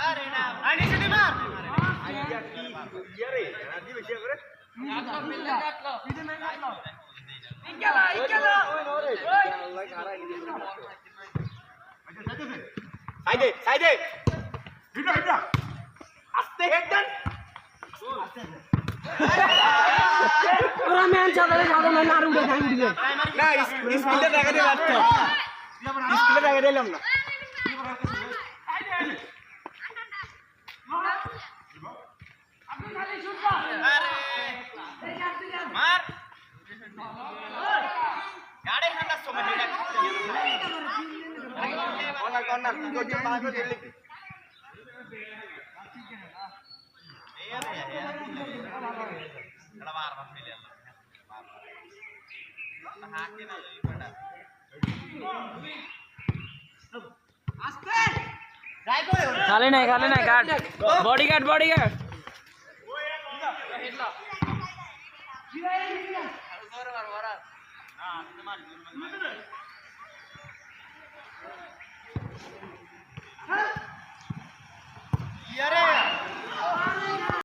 আরে না আই নিচে দি মার আইডিয়া কি ইয়া রে রাজি বেশি করে কাটলো মিলে কাটলো ভিডিও নাই কাটলো ইকেলা আল্লাহ খারা গিয়ে সাইডে সাইডে ভিডিও ভিডিও আস্তে হেড দেন ওরা ম্যান চালালে যাবে না আর উড়ে যাই উড়ে না স্কিলটা দেখা দিয়ে লাগতো স্কিলটা দেখা দিলাম না মার গাড়ি হাঁটা সময় কর্নার কর্নার তুই যে পাস করে দিলি এলা বারবার ফেলে আল্লাহ হাকে না ওই বড়া আস্তে যাই কই খালি নাই গার্ড বডি গার্ড হেডলা আর জোরে মার না তুমি মার